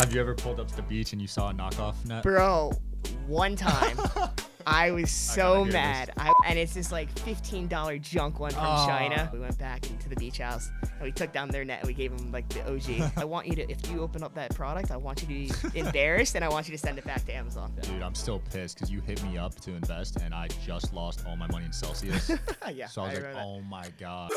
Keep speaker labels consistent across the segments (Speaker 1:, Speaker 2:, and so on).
Speaker 1: Have you ever pulled up to the beach and you saw a knockoff net?
Speaker 2: Bro, one time I was so mad. And it's this like $15 junk one from China. We went back into the beach house and we took down their net and we gave them like the OG. I want you to, if you open up that product, I want you to be embarrassed and I want you to send it back to Amazon.
Speaker 1: Dude, I'm still pissed because you hit me up to invest and I just lost all my money in Celsius.
Speaker 2: Yeah.
Speaker 1: So I was like, oh my God.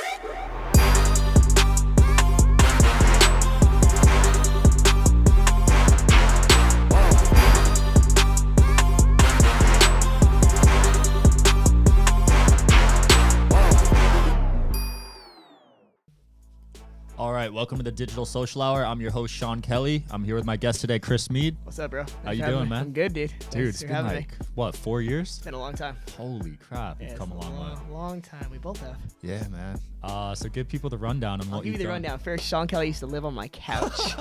Speaker 1: All right, welcome to the Digital Social Hour. I'm your host, Sean Kelly. I'm here with my guest today, Chris Meade.
Speaker 2: What's up, bro?
Speaker 1: How you doing, man?
Speaker 2: I'm good, dude.
Speaker 1: Dude, it's been like, what, 4 years?
Speaker 2: It's been a long time.
Speaker 1: Holy crap,
Speaker 2: Yeah,
Speaker 1: you've come a long way.
Speaker 2: Long time. We both have.
Speaker 1: Yeah, man. So give people the rundown on what
Speaker 2: I'll give
Speaker 1: you've
Speaker 2: you the
Speaker 1: done.
Speaker 2: rundown. First, Sean Kelly used to live on my couch.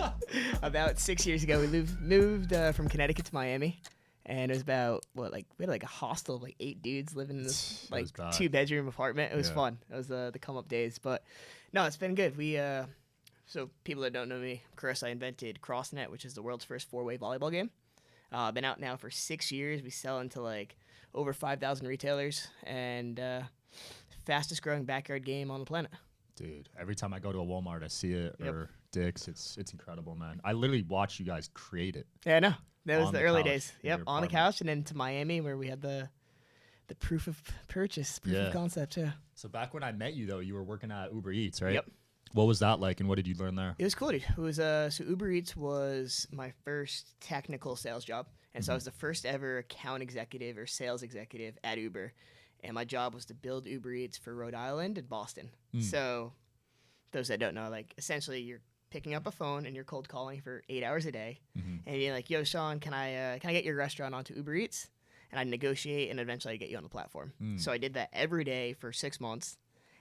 Speaker 2: About 6 years ago, we moved from Connecticut to Miami. And it was about, we had like a hostel of like 8 dudes living in this like 2-bedroom apartment. It was fun. It was the come up days. But no, it's been good. So people that don't know me, Chris, I invented Crossnet, which is the world's first 4-way volleyball game. Been out now for 6 years. We sell into like over 5,000 retailers and fastest growing backyard game on the planet.
Speaker 1: Dude, every time I go to a Walmart, I see it or Dick's. It's incredible, man. I literally watch you guys create it.
Speaker 2: Yeah, I know. That was the early
Speaker 1: couch
Speaker 2: days.
Speaker 1: in
Speaker 2: Yep,
Speaker 1: your
Speaker 2: on the
Speaker 1: apartment.
Speaker 2: couch and then to Miami where we had the proof of purchase, proof of concept, yeah.
Speaker 1: So back when I met you, though, you were working at Uber Eats, right?
Speaker 2: Yep.
Speaker 1: What was that like, and what did you learn there?
Speaker 2: It was cool, dude. It was so Uber Eats was my first technical sales job, and so I was the first ever account executive or sales executive at Uber, and my job was to build Uber Eats for Rhode Island and Boston. So those that don't know, like essentially you're picking up a phone and you're cold calling for 8 hours a day, and you're like, "Yo, Sean, can I get your restaurant onto Uber Eats?" And I'd negotiate, and eventually I'd get you on the platform. So I did that every day for 6 months.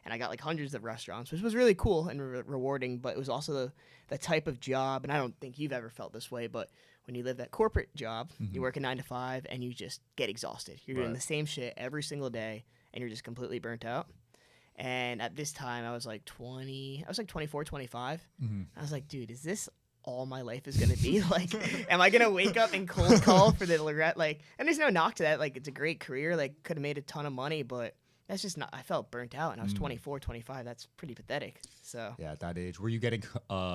Speaker 2: And I got like hundreds of restaurants, which was really cool and rewarding, but it was also the type of job, and I don't think you've ever felt this way, but when you live that corporate job, you work a 9 to 5, and you just get exhausted. You're doing the same shit every single day, and you're just completely burnt out. And at this time, I was like 24, 25. I was like, dude, is this all my life is going to be? Like, am I going to wake up and cold call for the regret? Like, and there's no knock to that. Like, it's a great career. Like, could have made a ton of money, but that's just not, I felt burnt out, and I was 24, 25. That's pretty pathetic. So
Speaker 1: Yeah, at that age. Were you getting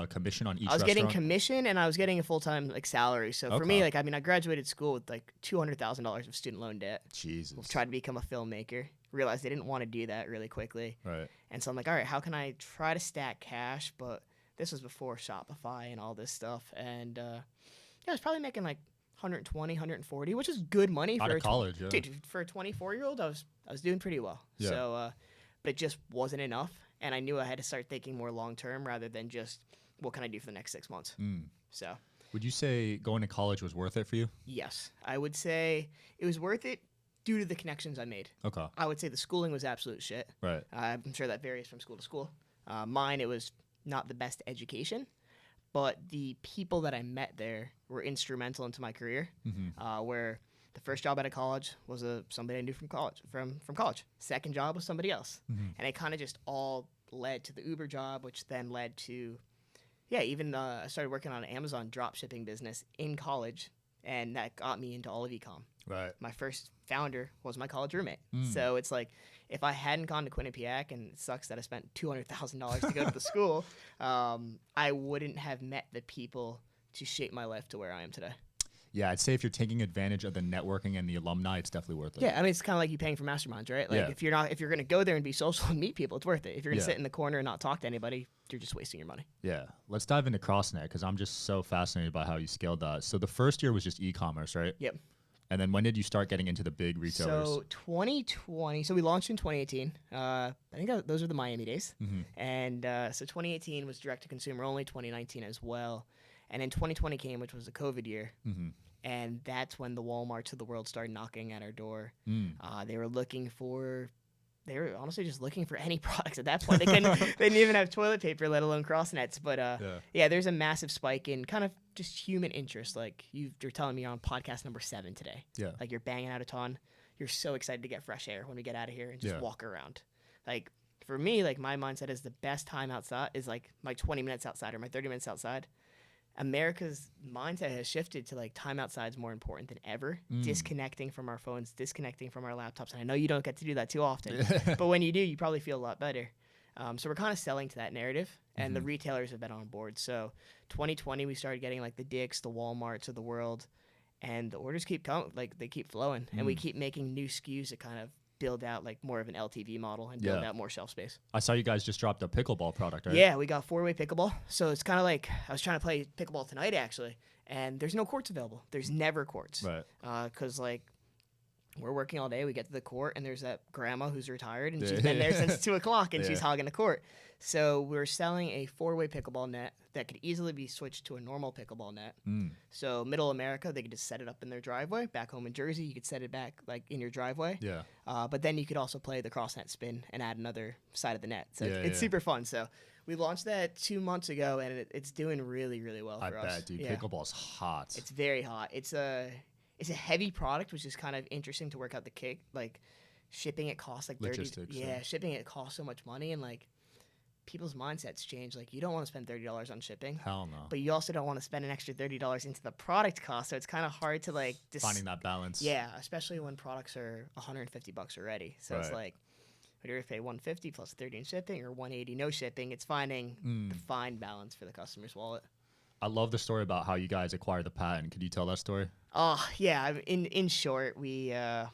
Speaker 1: commission on each
Speaker 2: I was
Speaker 1: restaurant?
Speaker 2: getting commission, and I was getting a full-time like salary. So for me, like, I mean, I graduated school with like $200,000 of student loan debt.
Speaker 1: Jesus.
Speaker 2: Tried to become a filmmaker. Realized I didn't want to do that really quickly.
Speaker 1: Right.
Speaker 2: And so I'm like, all right, how can I try to stack cash? But this was before Shopify and all this stuff. And yeah, I was probably making like 120, 140, which is good money
Speaker 1: Out
Speaker 2: for
Speaker 1: of college, yeah.
Speaker 2: Dude, for a 24-year-old. I was doing pretty well.
Speaker 1: Yeah.
Speaker 2: So, but it just wasn't enough, and I knew I had to start thinking more long term rather than just what can I do for the next 6 months. So,
Speaker 1: Would you say going to college was worth it for you?
Speaker 2: yes, I would say it was worth it due to the connections I made.
Speaker 1: Okay.
Speaker 2: I would say the schooling was absolute shit.
Speaker 1: Right.
Speaker 2: I'm sure that varies from school to school. Mine, it was not the best education, but the people that I met there were instrumental into my career. Where the first job out of college was somebody I knew from college. From college. Second job was somebody else, and it kind of just all led to the Uber job, which then led to, even I started working on an Amazon drop shipping business in college, and that got me into all of ecom.
Speaker 1: Right.
Speaker 2: My first founder was my college roommate. So it's like, if I hadn't gone to Quinnipiac, and it sucks that I spent $200,000 to go to the school, I wouldn't have met the people to shape my life to where I am today.
Speaker 1: Yeah, I'd say if you're taking advantage of the networking and the alumni, it's definitely worth it.
Speaker 2: Yeah, I mean, it's kind of like you paying for masterminds, right? Like, if you're going to go there and be social and meet people, it's worth it. If you're going to sit in the corner and not talk to anybody, you're just wasting your money.
Speaker 1: Yeah. Let's dive into Crossnet, because I'm just so fascinated by how you scaled that. So the first year was just e-commerce, right?
Speaker 2: Yep.
Speaker 1: And then when did you start getting into the big retailers?
Speaker 2: So 2020, so we launched in 2018. I think those were the Miami days. And so 2018 was direct to consumer only, 2019 as well. And then 2020 came, which was the COVID year. And that's when the Walmarts of the world started knocking at our door. They were honestly just looking for any products at that point. They didn't even have toilet paper, let alone Crossnets. But there's a massive spike in kind of just human interest. Like you're telling me you're on podcast number 7 today. Yeah. Like you're banging out a ton. You're so excited to get fresh air when we get out of here and just walk around. Like for me, like my mindset is the best time outside is like my 20 minutes outside or my 30 minutes outside. America's mindset has shifted to like time outside is more important than ever. Disconnecting from our phones, disconnecting from our laptops. And I know you don't get to do that too often, but when you do, you probably feel a lot better. So we're kind of selling to that narrative, and the retailers have been on board. So 2020, we started getting like the Dick's, the Walmarts of the world, and the orders keep coming, like they keep flowing, and we keep making new SKUs to kind of build out like more of an LTV model and build out more shelf space.
Speaker 1: I saw you guys just dropped a pickleball product, right?
Speaker 2: Yeah, we got 4-way pickleball. So it's kind of like I was trying to play pickleball tonight actually, and there's no courts available. There's never courts.
Speaker 1: Right.
Speaker 2: Because like we're working all day, we get to the court, and there's that grandma who's retired, and she's been there since 2 o'clock, and she's hogging the court. So we're selling a 4-way pickleball net that could easily be switched to a normal pickleball net. So middle America, they could just set it up in their driveway. Back home in Jersey, you could set it back like in your driveway.
Speaker 1: Yeah.
Speaker 2: But then you could also play the Crossnet spin and add another side of the net. So it's super fun. So we launched that 2 months ago, and it's doing really, really well for us. I bet,
Speaker 1: dude. Pickleball's hot.
Speaker 2: It's very hot. It's a heavy product, which is kind of interesting to work out the kick. Like shipping it costs like
Speaker 1: logistics.
Speaker 2: Shipping it costs so much money, and like people's mindsets change. Like you don't want to spend $30 on shipping.
Speaker 1: Hell no.
Speaker 2: But you also don't want to spend an extra $30 into the product cost. So it's kind of hard to like
Speaker 1: finding that balance.
Speaker 2: Yeah, especially when products are $150 already. So it's like, would you pay $150 plus $30 in shipping, or $180 no shipping? It's finding the fine balance for the customer's wallet. I
Speaker 1: love the story about how you guys acquired the patent. Could you tell that story?
Speaker 2: Oh yeah. In short, we have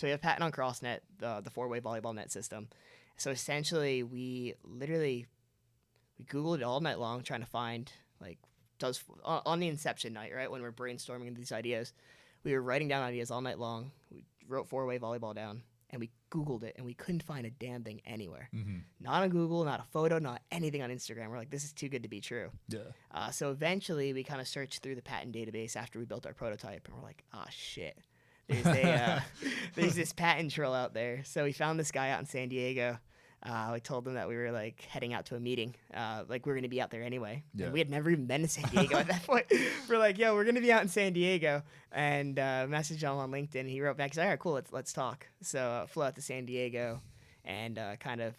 Speaker 2: a patent on Crossnet, the 4-way volleyball net system. So essentially, we Googled it all night long trying to find like on the inception night, right, when we're brainstorming these ideas, we were writing down ideas all night long. We wrote 4-way volleyball down, and we Googled it, and we couldn't find a damn thing anywhere. Not on Google, not a photo, not anything on Instagram. We're like, this is too good to be true. Yeah. So eventually, we kind of searched through the patent database after we built our prototype, and we're like, oh shit. There's this patent troll out there. So we found this guy out in San Diego. We told him that we were like heading out to a meeting. Like we were going to be out there anyway. Yeah. And we had never even been to San Diego at that point. We're like, yo, we're going to be out in San Diego. And messaged him on LinkedIn. And he wrote back, he's like, all right, cool, let's talk. So flew out to San Diego and kind of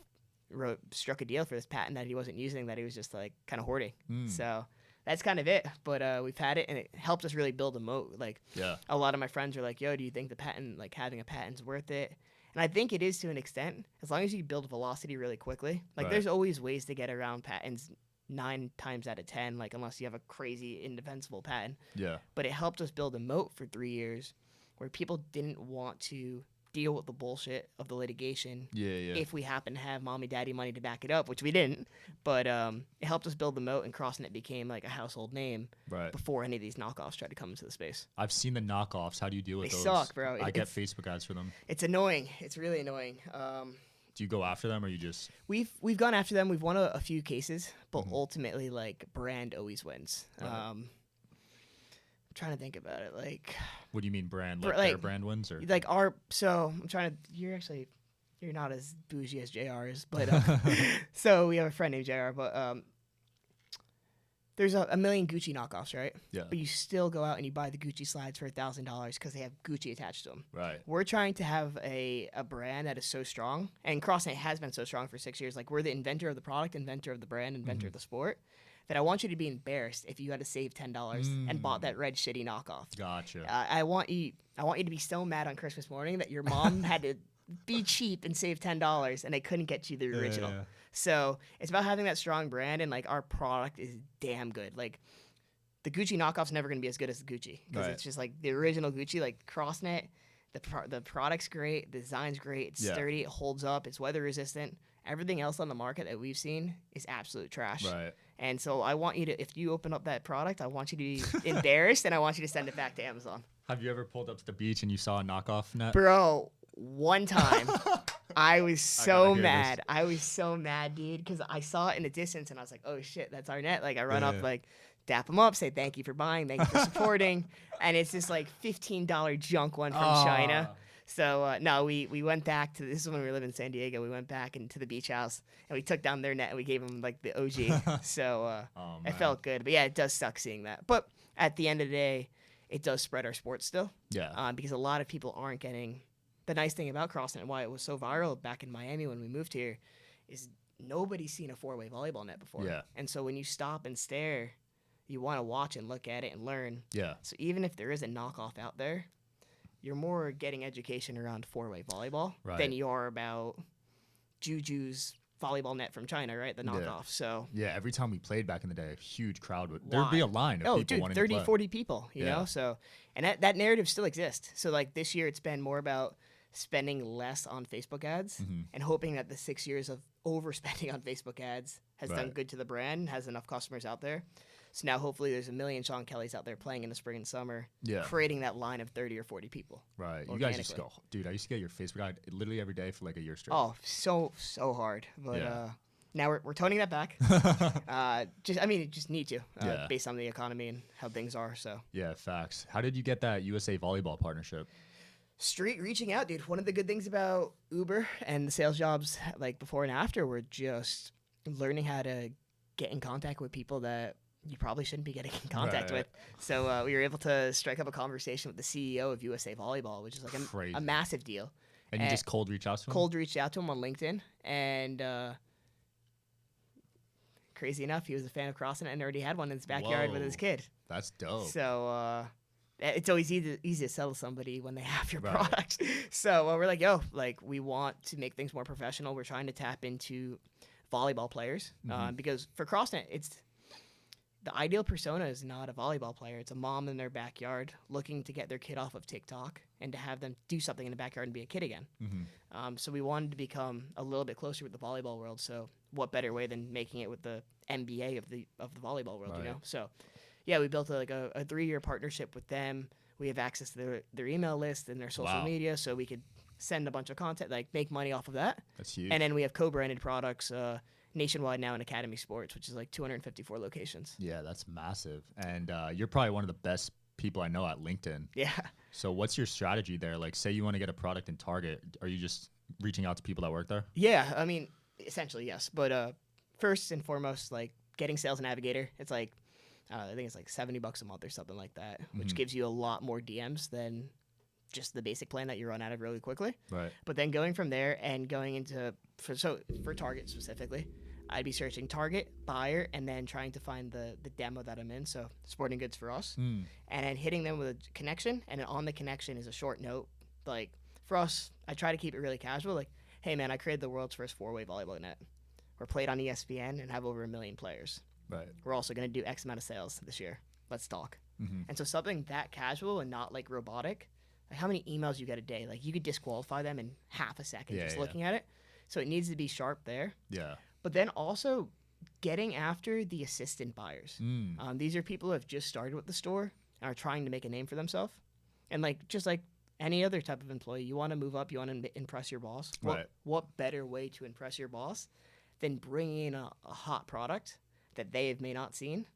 Speaker 2: struck a deal for this patent that he wasn't using, that he was just like kind of hoarding. So that's kind of it. But we've had it, and it helped us really build a moat. Like a lot of my friends are like, yo, do you think the patent, like having a patent's worth it? And I think it is to an extent, as long as you build velocity really quickly. Like there's always ways to get around patents 9 times out of 10, like unless you have a crazy indefensible patent. Yeah. But it helped us build a moat for 3 years where people didn't want to deal with the bullshit of the litigation if we happen to have mommy daddy money to back it up, which we didn't. But it helped us build the moat, and Crossnet became like a household name before any of these knockoffs tried to come into the space.
Speaker 1: I've seen the knockoffs. How do you deal with those?
Speaker 2: They suck, bro.
Speaker 1: I get Facebook ads for them.
Speaker 2: It's annoying. It's really annoying.
Speaker 1: Do you go after them, or you just...
Speaker 2: We've gone after them. We've won a few cases, but ultimately, like, brand always wins. I'm trying to think about it. Like...
Speaker 1: What do you mean brand? Like their brand wins? Or?
Speaker 2: Like so I'm trying to... You're not as bougie as JR is, but... so we have a friend named JR, but... There's a million Gucci knockoffs, right? Yeah. But you still go out and you buy the Gucci slides for $1,000 because they have Gucci attached to them. Right. We're trying to have a brand that is so strong, and Crossnet has been so strong for 6 years. Like, we're the inventor of the product, inventor of the brand, inventor of the sport, that I want you to be embarrassed if you had to save $10 and bought that red shitty knockoff. Gotcha. I want you to be so mad on Christmas morning that your mom had to be cheap and save $10 and they couldn't get you the original. Yeah. So it's about having that strong brand, and like our product is damn good. Like the Gucci knockoff's never going to be as good as the Gucci because it's just like the original Gucci. Like Crossnet, the product's great, the design's great, it's sturdy, it holds up, it's weather resistant. Everything else on the market that we've seen is absolute trash. Right. And so I want you to, if you open up that product, I want you to be embarrassed, and I want you to send it back to Amazon.
Speaker 1: Have you ever pulled up to the beach and you saw a knockoff net?
Speaker 2: Bro, one time I was so mad. I was so mad, dude, because I saw it in the distance and I was like, oh shit, that's our net. Like I run up, like dap them up, say thank you for buying, thank you for supporting. And it's this like $15 junk one from China. So no, we went back to, this is when we were living in San Diego. We went back into the beach house and we took down their net and we gave them like the OG. So it felt good. But yeah, it does suck seeing that. But at the end of the day, it does spread our sport still. Yeah. Because a lot of people aren't getting. The nice thing about Crossnet and why it was so viral back in Miami when we moved here is nobody's seen a 4-way volleyball net before. Yeah. And so when you stop and stare you want to watch and look at it and learn.
Speaker 1: Yeah.
Speaker 2: So even if there is a knockoff out there, you're more getting education around four-way volleyball than you are about Juju's volleyball net from China, right? The knockoff. So
Speaker 1: yeah, every time we played back in the day, a huge crowd would there'd be a line of people wanting
Speaker 2: 30,
Speaker 1: to play.
Speaker 2: 40 people, you know? So, and that narrative still exists. So like this year, it's been more about spending less on Facebook ads and hoping that the 6 years of overspending on Facebook ads has done good to the brand, has enough customers out there. So now hopefully there's a million Sean Kellys out there playing in the spring and summer, creating that line of 30 or 40 people.
Speaker 1: Right. You guys used to go, dude, I used to get your Facebook ad literally every day for like a year straight.
Speaker 2: Oh, so hard. But now we're toning that back. Just need to, based on the economy and how things are. So
Speaker 1: yeah, facts. How did you get that USA volleyball partnership?
Speaker 2: Street reaching out, dude. One of the good things about Uber and the sales jobs like before and after were just learning how to get in contact with people that you probably shouldn't be getting in contact with. So we were able to strike up a conversation with the CEO of USA Volleyball, which is like a massive deal.
Speaker 1: And you just cold reached out to him?
Speaker 2: Cold reached out to him on LinkedIn. And crazy enough, he was a fan of Crossnet and already had one in his backyard with his kid.
Speaker 1: That's dope.
Speaker 2: So it's always easy to sell to somebody when they have your product. So we're like, we want to make things more professional. We're trying to tap into volleyball players because for Crossnet, the ideal persona is not a volleyball player. It's a mom in their backyard looking to get their kid off of TikTok and to have them do something in the backyard and be a kid again. So we wanted to become a little bit closer with the volleyball world. So what better way than making it with the NBA of the volleyball world, you know? So yeah, we built a 3-year partnership with them. We have access to their email list and their social media, so we could send a bunch of content, like make money off of that.
Speaker 1: That's huge.
Speaker 2: And then we have co-branded products nationwide now in Academy Sports, which is like 254 locations.
Speaker 1: Yeah, that's massive. And you're probably one of the best people I know at LinkedIn.
Speaker 2: Yeah.
Speaker 1: So what's your strategy there? Like, say you want to get a product in Target, are you just reaching out to people that work there?
Speaker 2: Yeah, I mean, essentially, yes. But first and foremost, like getting Sales Navigator, it's like, I think it's like $70 a month or something like that, which gives you a lot more DMs than just the basic plan that you run out of really quickly.
Speaker 1: Right.
Speaker 2: But then going from there and going into, for Target specifically, I'd be searching Target, buyer, and then trying to find the demo that I'm in, so sporting goods for us, and then hitting them with a connection, and then on the connection is a short note. Like, for us, I try to keep it really casual, like, hey, man, I created the world's first 4-way volleyball net. We're played on ESPN and have over 1 million players.
Speaker 1: Right.
Speaker 2: We're also going to do X amount of sales this year. Let's talk. And so something that casual and not, like, robotic, like how many emails you get a day? Like, you could disqualify them in half a second looking at it. So it needs to be sharp there.
Speaker 1: Yeah.
Speaker 2: But then also getting after the assistant buyers. These are people who have just started with the store and are trying to make a name for themselves. And like just like any other type of employee, you want to move up, you want to impress your boss.
Speaker 1: Right.
Speaker 2: What better way to impress your boss than bringing in a hot product that they have may not seen,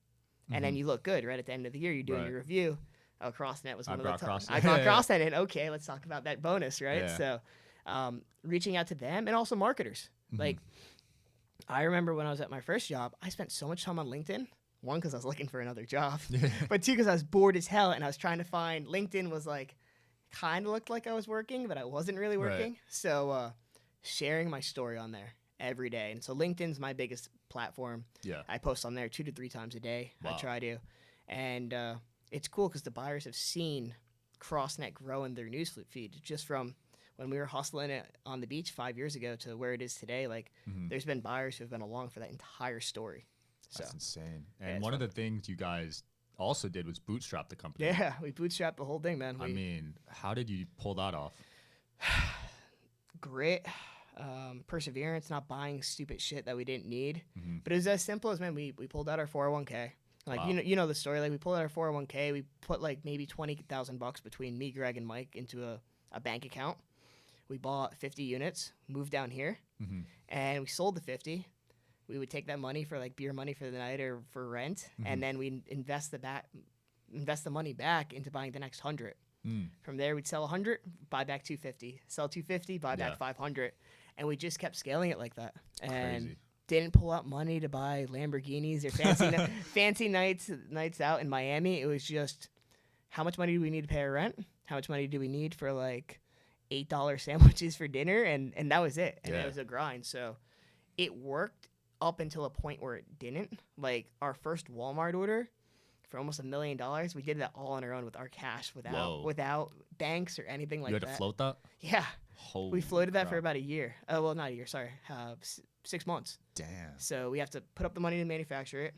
Speaker 2: and then you look good right at the end of the year. You're doing your review. Oh, Crossnet was one of the top. I brought Crossnet in. Okay, let's talk about that bonus, right?
Speaker 1: Yeah.
Speaker 2: So, reaching out to them and also marketers. Like, I remember when I was at my first job, I spent so much time on LinkedIn. One, because I was looking for another job, but two, because I was bored as hell and I was trying to find. LinkedIn was like, kind of looked like I was working, but I wasn't really working. Right. So, sharing my story on there every day, and so LinkedIn's my biggest platform. Yeah, I post on there 2 to 3 times a day. Wow. I try to, and it's cool because the buyers have seen Crossnet grow in their news feed just from when we were hustling it on the beach 5 years ago to where it is today. Like, there's been buyers who have been along for that entire story.
Speaker 1: That's insane. And one of the things you guys also did was bootstrap the company.
Speaker 2: Yeah, we bootstrapped the whole thing, man.
Speaker 1: I mean, how did you pull that off?
Speaker 2: Grit. Perseverance, not buying stupid shit that we didn't need. But it was as simple as, man, we pulled out our 401k. Like, wow. you know the story. Like, we pulled out our 401k. We put like maybe $20,000 between me, Greg, and Mike into a bank account. We bought 50 units, moved down here, and we sold the 50. We would take that money for like beer money for the night or for rent, and then we invest the money back into buying the next 100. From there, we'd sell 100, buy back 250, sell 250, buy back 500. And we just kept scaling it like that. And crazy. Didn't pull out money to buy Lamborghinis or fancy nights out in Miami. It was just, how much money do we need to pay our rent? How much money do we need for like $8 sandwiches for dinner? And that was it. And it was a grind. So it worked up until a point where it didn't. Like, our first Walmart order, for almost $1 million. We did that all on our own with our cash,
Speaker 1: Whoa.
Speaker 2: without banks or anything like
Speaker 1: You
Speaker 2: that.
Speaker 1: had to float that?
Speaker 2: Yeah.
Speaker 1: Holy
Speaker 2: We floated that
Speaker 1: crap.
Speaker 2: for about a year. Well, not a year, sorry. 6 months.
Speaker 1: Damn.
Speaker 2: So we have to put up the money to manufacture it,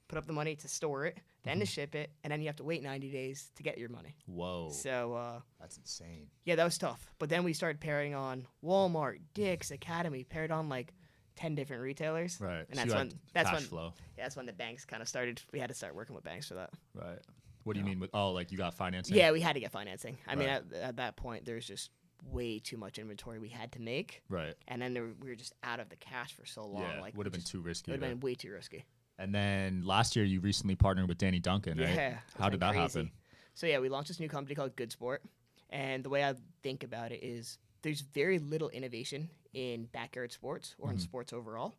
Speaker 2: put up the money to store it, then to ship it, and then you have to wait 90 days to get your money.
Speaker 1: Whoa.
Speaker 2: So
Speaker 1: That's insane.
Speaker 2: yeah, that was tough. But then we started pairing on Walmart, Dick's, Academy, paired on like 10 different retailers.
Speaker 1: Right.
Speaker 2: And
Speaker 1: So
Speaker 2: that's
Speaker 1: you
Speaker 2: when
Speaker 1: had cash flow.
Speaker 2: that's when the banks kind of started. We had to start working with banks for that.
Speaker 1: Right. What do you mean with, like you got financing?
Speaker 2: Yeah, we had to get financing. I mean,
Speaker 1: Right.
Speaker 2: at that point, there's just way too much inventory we had to make.
Speaker 1: Right.
Speaker 2: And then we were just out of the cash for so long.
Speaker 1: Yeah.
Speaker 2: Like
Speaker 1: Would have been too risky.
Speaker 2: Would have
Speaker 1: to-
Speaker 2: been way too risky.
Speaker 1: And then last year you recently partnered with Danny Duncan, right?
Speaker 2: Yeah.
Speaker 1: How did that
Speaker 2: crazy.
Speaker 1: happen?
Speaker 2: So yeah, we launched this new company called Good Sport. And the way I think about it is there's very little innovation in backyard sports or in sports overall.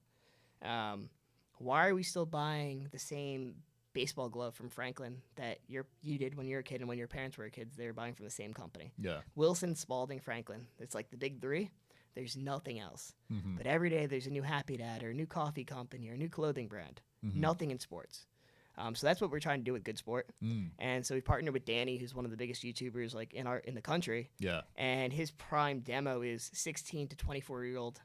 Speaker 2: Why are we still buying the same baseball glove from Franklin that you did when you were a kid and when your parents were kids? They were buying from the same company.
Speaker 1: Yeah.
Speaker 2: Wilson, Spalding, Franklin. It's like the big three. There's nothing else. But every day there's a new Happy Dad or a new coffee company or a new clothing brand. Nothing in sports. So that's what we're trying to do with Good Sport. And so we partnered with Danny, who's one of the biggest YouTubers like in the country.
Speaker 1: Yeah.
Speaker 2: And his prime demo is 16 to 24-year-old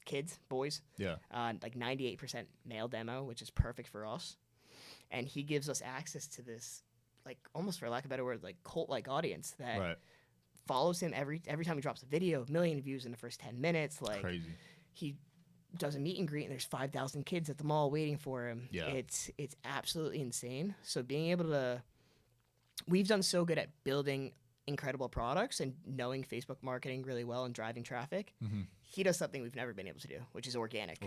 Speaker 2: kids, boys.
Speaker 1: Yeah.
Speaker 2: Like 98% male demo, which is perfect for us. And he gives us access to this, like almost for lack of a better word, like cult-like audience that
Speaker 1: Right.
Speaker 2: follows him every time he drops a video, 1 million views in the first 10 minutes. Like
Speaker 1: Crazy.
Speaker 2: he does a meet and greet and there's 5,000 kids at the mall waiting for him.
Speaker 1: Yeah.
Speaker 2: It's absolutely insane. So being able to, we've done so good at building incredible products and knowing Facebook marketing really well and driving traffic. He does something we've never been able to do, which is organic.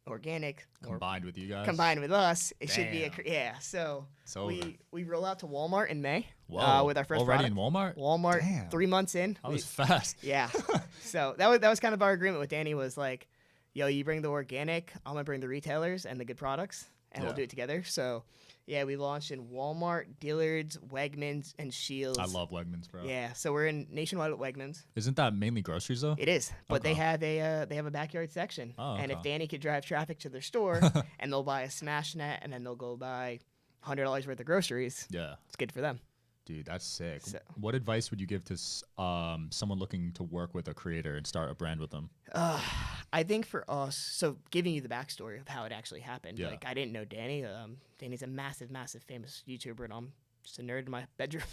Speaker 2: Organic or
Speaker 1: Combined with you guys.
Speaker 2: combined with us, it should be
Speaker 1: Damn.
Speaker 2: So
Speaker 1: It's over.
Speaker 2: we roll out to Walmart in May
Speaker 1: Whoa.
Speaker 2: with our first
Speaker 1: Already
Speaker 2: product.
Speaker 1: in Walmart?
Speaker 2: Walmart,
Speaker 1: Damn.
Speaker 2: 3 months in.
Speaker 1: That was fast.
Speaker 2: Yeah. So that was kind of our agreement with Danny was like, yo, you bring the organic, I'm gonna bring the retailers and the good products, and we'll
Speaker 1: Yeah.
Speaker 2: do it together. So yeah, we launched in Walmart, Dillard's, Wegmans, and Shields.
Speaker 1: I love Wegmans, bro.
Speaker 2: Yeah, so we're in nationwide at Wegmans.
Speaker 1: Isn't that mainly groceries though?
Speaker 2: It is, but
Speaker 1: Okay.
Speaker 2: they have a backyard section,
Speaker 1: Oh,
Speaker 2: and if
Speaker 1: okay.
Speaker 2: Danny could drive traffic to their store, and they'll buy a smash net, and then they'll go buy $100 worth of groceries,
Speaker 1: Yeah.
Speaker 2: it's good for them.
Speaker 1: Dude, that's sick.
Speaker 2: So-
Speaker 1: What advice would you give to someone looking to work with a creator and start a brand with them?
Speaker 2: I think for us, so giving you the backstory of how it actually happened.
Speaker 1: Yeah.
Speaker 2: Like I didn't know Danny. Danny's a massive, famous YouTuber, and I'm just a nerd in my bedroom.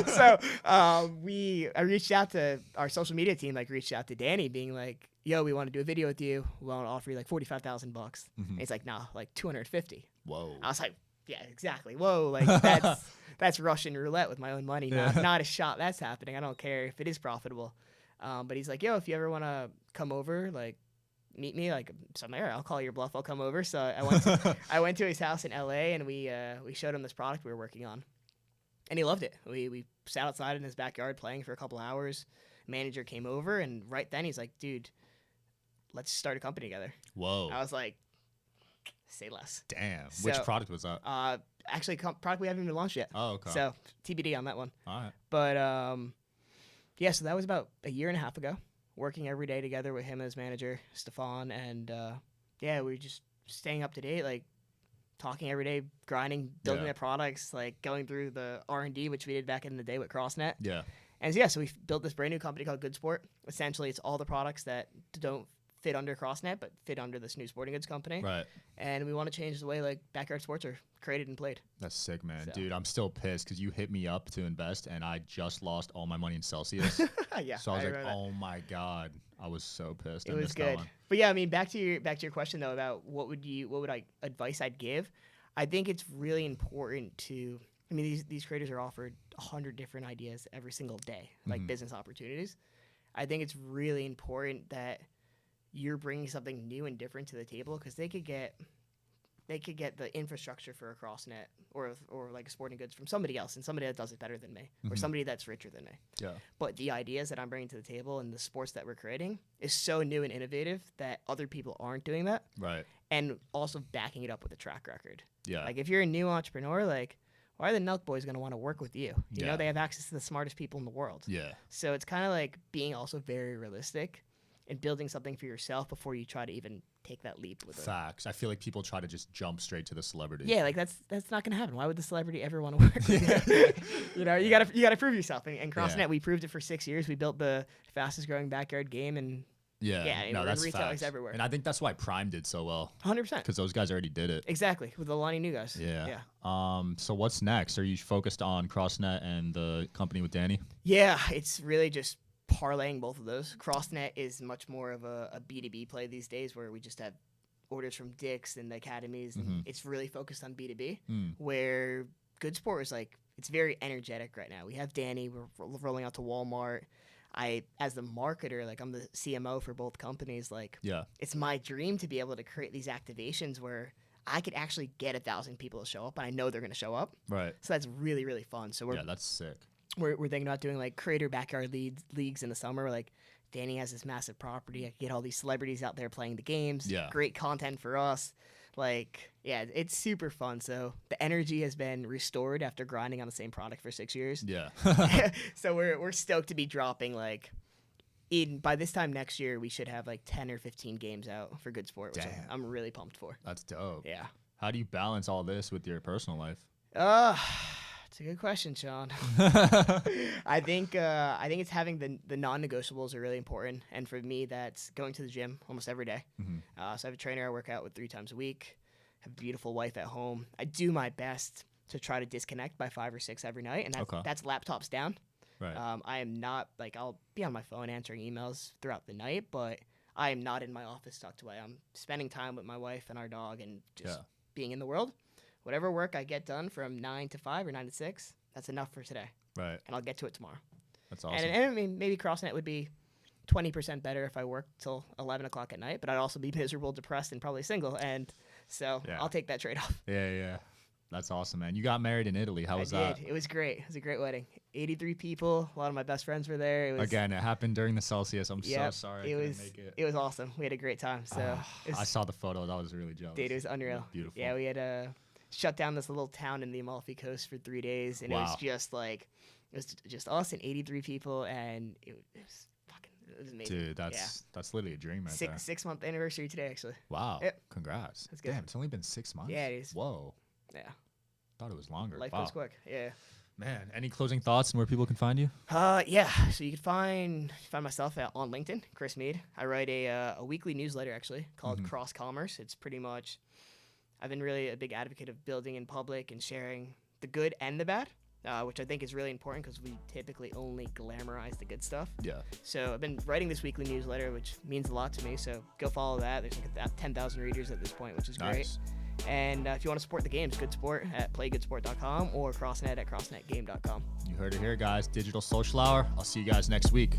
Speaker 2: So I reached out to our social media team. Like reached out to Danny, being like, "Yo, we want to do a video with you. We want to offer you like $45,000." And he's like, "Nah, like 250."
Speaker 1: Whoa.
Speaker 2: I was like, "Yeah, exactly. Whoa, like that's Russian roulette with my own money. Not a shot that's happening. I don't care if it is profitable." But he's like, yo, if you ever want to come over, like, meet me, like, so I'm like, all right, I'll call your bluff. I'll come over. So I went to his house in LA, and we showed him this product we were working on, and he loved it. We sat outside in his backyard playing for a couple hours. Manager came over, and right then he's like, dude, let's start a company together.
Speaker 1: Whoa.
Speaker 2: I was like, say less.
Speaker 1: Damn. Which
Speaker 2: So-
Speaker 1: product was that?
Speaker 2: Actually, product we haven't even launched yet.
Speaker 1: Oh, okay.
Speaker 2: So TBD on that one.
Speaker 1: All right.
Speaker 2: But yeah, so that was about a year and a half ago, working every day together with him as manager, Stefan, and yeah, we were just staying up to date, like talking every day, grinding, building
Speaker 1: Yeah.
Speaker 2: the products, like going through the R&D, which we did back in the day with Crossnet.
Speaker 1: Yeah.
Speaker 2: And so, yeah, so we built this brand new company called Good Sport. Essentially, it's all the products that don't fit under Crossnet, but fit under this new sporting goods company.
Speaker 1: Right.
Speaker 2: And we want to change the way like backyard sports are created and played.
Speaker 1: That's sick, man.
Speaker 2: So-
Speaker 1: Dude, I'm still pissed because you hit me up to invest and I just lost all my money in Celsius.
Speaker 2: Yeah,
Speaker 1: So I was like,
Speaker 2: remember that.
Speaker 1: oh my God. I was so pissed.
Speaker 2: It
Speaker 1: I
Speaker 2: was
Speaker 1: missed that
Speaker 2: good.
Speaker 1: one.
Speaker 2: But yeah, I mean, back to your question though about what would I advice I'd give. I think it's really important to. I mean, these creators are offered 100 different ideas every single day, like business opportunities. I think it's really important that you're bringing something new and different to the table because they could get the infrastructure for a Crossnet or like a sporting goods from somebody else and somebody that does it better than me or somebody that's richer than me.
Speaker 1: Yeah.
Speaker 2: But the ideas that I'm bringing to the table and the sports that we're creating is so new and innovative that other people aren't doing that,
Speaker 1: Right.
Speaker 2: and also backing it up with a track record.
Speaker 1: Yeah.
Speaker 2: Like if you're a new entrepreneur, like why are the Nelk boys going to want to work with you? You
Speaker 1: Yeah.
Speaker 2: know, they have access to the smartest people in the world.
Speaker 1: Yeah.
Speaker 2: So it's kind of like being also very realistic and building something for yourself before you try to even take that leap with it.
Speaker 1: Facts. I feel like people try to just jump straight to the celebrity.
Speaker 2: Yeah, like that's not gonna happen. Why would the celebrity ever want to work with you? You know, you gotta prove yourself. And Crossnet, we proved it for 6 years. We built the fastest growing backyard game, and
Speaker 1: no, that's
Speaker 2: retailers
Speaker 1: facts.
Speaker 2: everywhere.
Speaker 1: And I think that's why Prime did so well.
Speaker 2: 100%.
Speaker 1: Because those guys already did it.
Speaker 2: Exactly, with a lot of new guys.
Speaker 1: Yeah. So what's next? Are you focused on Crossnet and the company with Danny?
Speaker 2: Yeah, it's really just parlaying both of those. Crossnet is much more of a B2B play these days, where we just have orders from Dick's and the academies. And it's really focused on B2B, where Good Sport is like, it's very energetic right now. We have Danny, we're rolling out to Walmart. As the marketer, like I'm the CMO for both companies, like it's my dream to be able to create these activations where I could actually get 1,000 people to show up, and I know they're going to show up.
Speaker 1: Right.
Speaker 2: So that's really, really fun. So
Speaker 1: that's sick.
Speaker 2: We're thinking about doing like creator backyard leagues in the summer. Like Danny has this massive property. I can get all these celebrities out there playing the games. Yeah. Great content for us. Like, yeah, it's super fun. So the energy has been restored after grinding on the same product for 6 years.
Speaker 1: Yeah.
Speaker 2: So we're stoked to be dropping like by this time next year, we should have like 10 or 15 games out for Good Sport, which I'm really pumped for.
Speaker 1: That's dope.
Speaker 2: Yeah.
Speaker 1: How do you balance all this with your personal life?
Speaker 2: It's a good question, Sean. I think it's having the non-negotiables are really important, and for me, that's going to the gym almost every day. So I have a trainer I work out with 3 times a week. I have a beautiful wife at home. I do my best to try to disconnect by 5 or 6 every night, and that's laptops down.
Speaker 1: Right.
Speaker 2: I am not like, I'll be on my phone answering emails throughout the night, but I am not in my office tucked away. I'm spending time with my wife and our dog and just being in the world. Whatever work I get done from 9 to 5 or 9 to 6, that's enough for today.
Speaker 1: Right.
Speaker 2: And I'll get to it tomorrow.
Speaker 1: That's awesome.
Speaker 2: And I mean, maybe Crossnet would be 20% better if I worked till 11 o'clock at night, but I'd also be miserable, depressed, and probably single. And so I'll take that trade-off.
Speaker 1: Yeah. That's awesome, man. You got married in Italy. How was that?
Speaker 2: It was great. It was a great wedding. 83 people. A lot of my best friends were there.
Speaker 1: It happened during the Celsius. I'm so sorry I couldn't make it.
Speaker 2: It was awesome. We had a great time. So
Speaker 1: I saw the photos. I was really jealous.
Speaker 2: Dude, it was unreal.
Speaker 1: It was beautiful.
Speaker 2: Yeah, we had shut down this little town in the Amalfi Coast for 3 days, and it was just us and 83 people, and it was amazing.
Speaker 1: Dude, that's literally a dream right there.
Speaker 2: 6-month anniversary today, actually.
Speaker 1: Wow.
Speaker 2: Yep.
Speaker 1: Congrats.
Speaker 2: That's good.
Speaker 1: Damn, it's only been 6 months.
Speaker 2: Yeah, it is.
Speaker 1: Whoa.
Speaker 2: Yeah.
Speaker 1: Thought it was longer.
Speaker 2: Life goes quick. Yeah.
Speaker 1: Man, any closing thoughts on where people can find you?
Speaker 2: Yeah. So you can find myself on LinkedIn, Chris Meade. I write a weekly newsletter actually called Cross Commerce. It's pretty much, I've been really a big advocate of building in public and sharing the good and the bad, which I think is really important because we typically only glamorize the good stuff. Yeah. So I've been writing this weekly newsletter, which means a lot to me. So go follow that. There's like 10,000 readers at this point, which is great. And if you want to support the games, Good Sport at playgoodsport.com or Crossnet at crossnetgame.com.
Speaker 1: You heard it here, guys. Digital Social Hour. I'll see you guys next week.